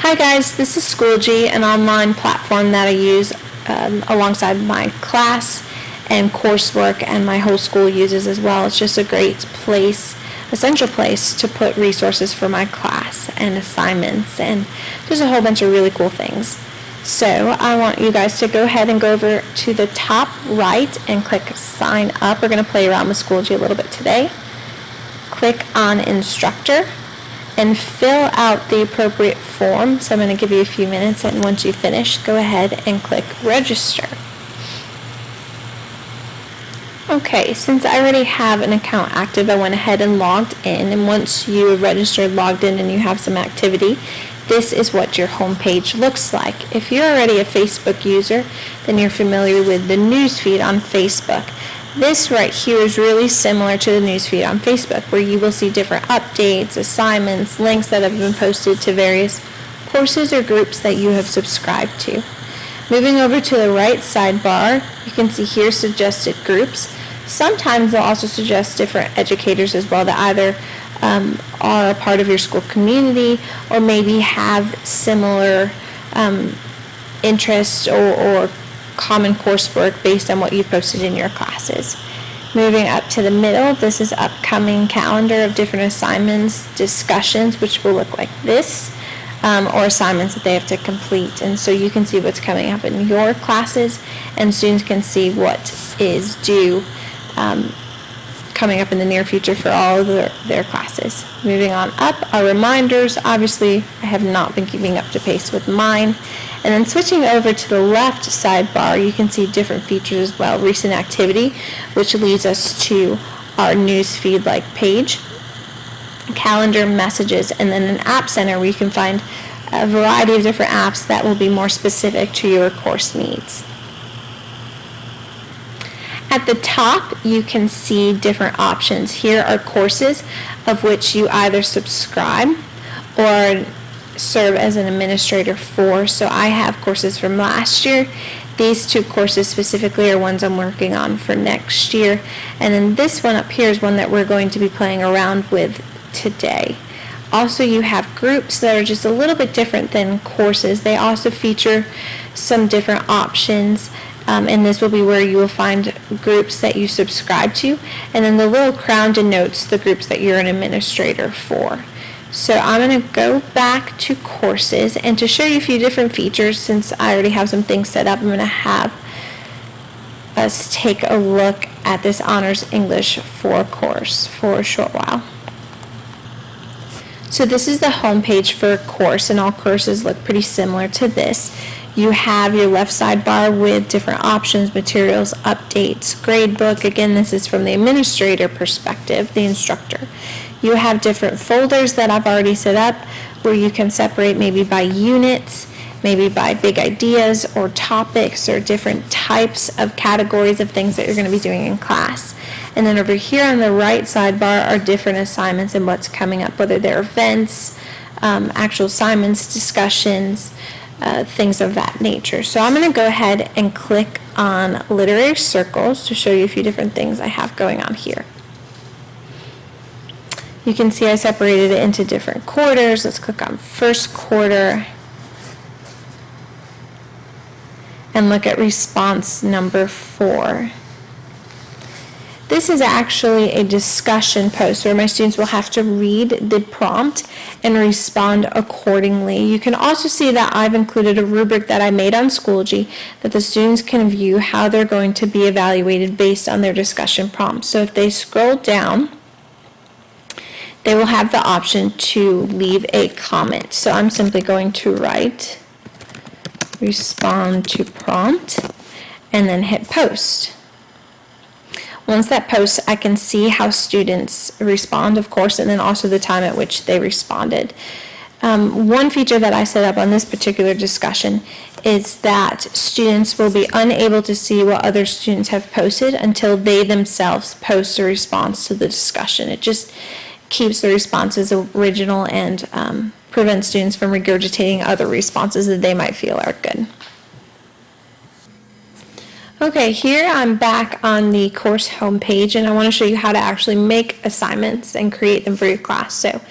Hi guys, this is Schoology, an online platform that I use alongside my class and coursework, and my whole school uses as well. It's just a great place, a central place to put resources for my class and assignments, and there's a whole bunch of really cool things. So I want you guys to go ahead and go over to the top right and click sign up. We're going to play around with Schoology a little bit today. Click on instructor and fill out the appropriate form. So I'm going to give you a few minutes, and once you finish, go ahead and click register. Okay, since I already have an account active, I went ahead and logged in, and once you have registered, logged in, and you have some activity, this is what your home page looks like. If you're already a Facebook user, then you're familiar with the newsfeed on Facebook. This right here is really similar to the newsfeed on Facebook, where you will see different updates, assignments, links that have been posted to various courses or groups that you have subscribed to. Moving over to the right sidebar, you can see here suggested groups. Sometimes they'll also suggest different educators as well that either are a part of your school community or maybe have similar interests or common coursework based on what you've posted in your classes. Moving up to the middle, this is upcoming calendar of different assignments, discussions, which will look like this, or assignments that they have to complete. And so you can see what's coming up in your classes, and students can see what is due coming up in the near future for all of their classes. Moving on up are reminders. Obviously, I have not been keeping up to pace with mine. And then switching over to the left sidebar, you can see different features as well. Recent activity, which leads us to our news feed-like page, calendar, messages, and then an app center where you can find a variety of different apps that will be more specific to your course needs. At the top, you can see different options. Here are courses of which you either subscribe or serve as an administrator for. So I have courses from last year. These two courses specifically are ones I'm working on for next year. And then this one up here is one that we're going to be playing around with today. Also, you have groups that are just a little bit different than courses. They also feature some different options. And this will be where you will find groups that you subscribe to, and then the little crown denotes the groups that you're an administrator for. So I'm going to go back to courses, and to show you a few different features, since I already have some things set up, I'm going to have us take a look at this Honors English 4 course for a short while. So this is the home page for a course, and all courses look pretty similar to this. You have your left sidebar with different options, materials, updates, gradebook. Again, this is from the administrator perspective, the instructor. You have different folders that I've already set up where you can separate maybe by units, maybe by big ideas or topics or different types of categories of things that you're going to be doing in class. And then over here on the right sidebar are different assignments and what's coming up, whether they're events, actual assignments, discussions, things of that nature. So I'm going to go ahead and click on literary circles to show you a few different things I have going on here. You can see I separated it into different quarters. Let's click on first quarter and look at response number 4. This is actually a discussion post where my students will have to read the prompt and respond accordingly. You can also see that I've included a rubric that I made on Schoology that the students can view how they're going to be evaluated based on their discussion prompt. So if they scroll down, they will have the option to leave a comment. So I'm simply going to write, respond to prompt, and then hit post. Once that posts, I can see how students respond, of course, and then also the time at which they responded. One feature that I set up on this particular discussion is that students will be unable to see what other students have posted until they themselves post a response to the discussion. It just keeps the responses original and prevents students from regurgitating other responses that they might feel are good. Okay, here I'm back on the course homepage, and I want to show you how to actually make assignments and create them for your class. So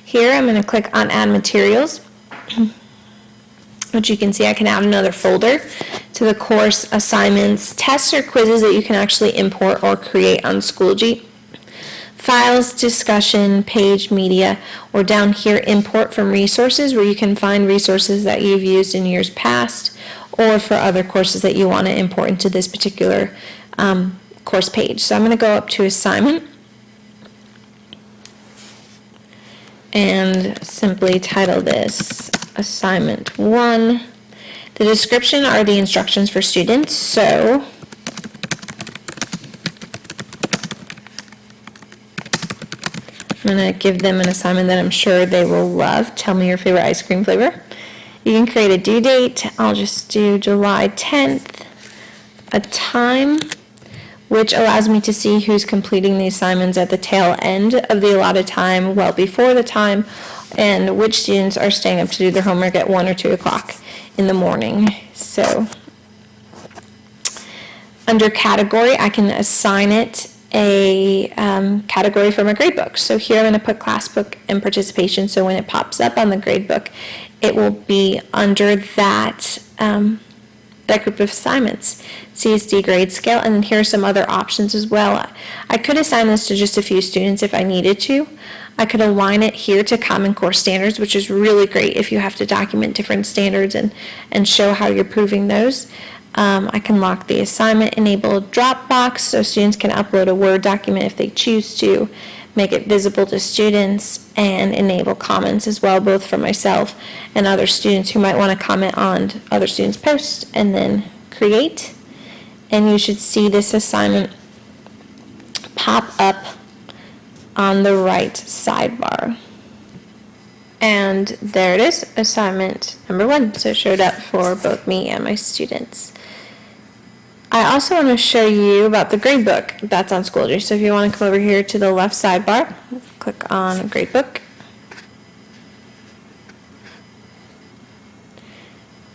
here I'm going to click on Add Materials. which you can see I can add another folder to the course assignments, tests, or quizzes that you can actually import or create on Schoology. Files, discussion, page, media, or down here, import from resources, where you can find resources that you've used in years past or for other courses that you want to import into this particular course page. So I'm going to go up to assignment and simply title this assignment 1. The description are the instructions for students. So I'm going to give them an assignment that I'm sure they will love. Tell me your favorite ice cream flavor. You can create a due date. I'll just do July 10th. A time, which allows me to see who's completing the assignments at the tail end of the allotted time, well before the time, and which students are staying up to do their homework at 1 or 2 o'clock in the morning. So under category, I can assign it a category from a gradebook. So here I'm going to put class book and participation, so when it pops up on the gradebook, it will be under that that group of assignments, CSD grade scale, and then here are some other options as well. I could assign this to just a few students if I needed to. I could align it here to Common Core standards, which is really great if you have to document different standards and show how you're proving those. I can lock the assignment, enable Dropbox, so students can upload a Word document if they choose to, make it visible to students, and enable comments as well, both for myself and other students who might want to comment on other students' posts, and then create. And you should see this assignment pop up on the right sidebar. And there it is, assignment number 1. So it showed up for both me and my students. I also want to show you about the gradebook that's on Schoology. So if you want to come over here to the left sidebar, click on gradebook.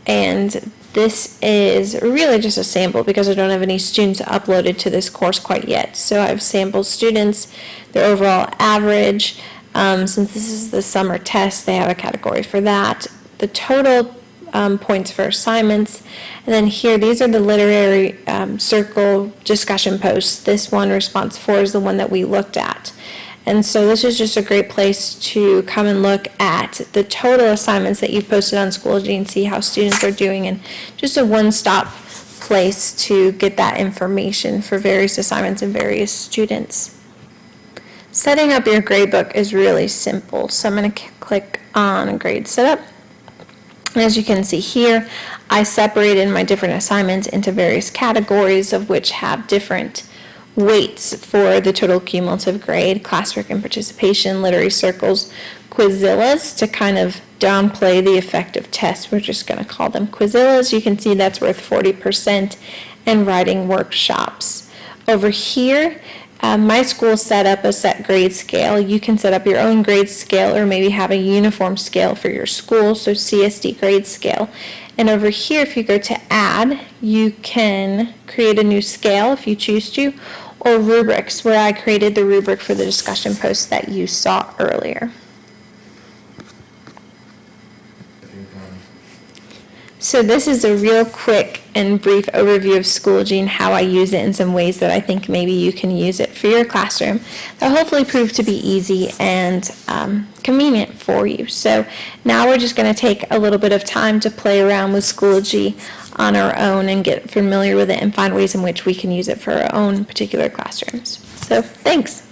And this is really just a sample because I don't have any students uploaded to this course quite yet. So I've sampled students, their overall average. Since this is the summer test, they have a category for that. The total points for assignments. And then here, these are the literary circle discussion posts. This one, response 4, is the one that we looked at. And so this is just a great place to come and look at the total assignments that you've posted on Schoology and see how students are doing, and just a one-stop place to get that information for various assignments and various students. Setting up your gradebook is really simple. So I'm going to click on Grade Setup. And as you can see here, I separated my different assignments into various categories of which have different weights for the total cumulative grade: classwork and participation, literary circles, Quizillas to kind of downplay the effect of tests. We're just going to call them Quizillas. You can see that's worth 40%, and writing workshops. Over here, my school set up a set grade scale. You can set up your own grade scale or maybe have a uniform scale for your school, so CSD grade scale. And over here, if you go to add, you can create a new scale if you choose to, or rubrics, where I created the rubric for the discussion post that you saw earlier. So this is a real quick and brief overview of Schoology and how I use it in some ways that I think maybe you can use it for your classroom. That'll hopefully prove to be easy and convenient for you. So now we're just going to take a little bit of time to play around with Schoology on our own and get familiar with it and find ways in which we can use it for our own particular classrooms. So thanks.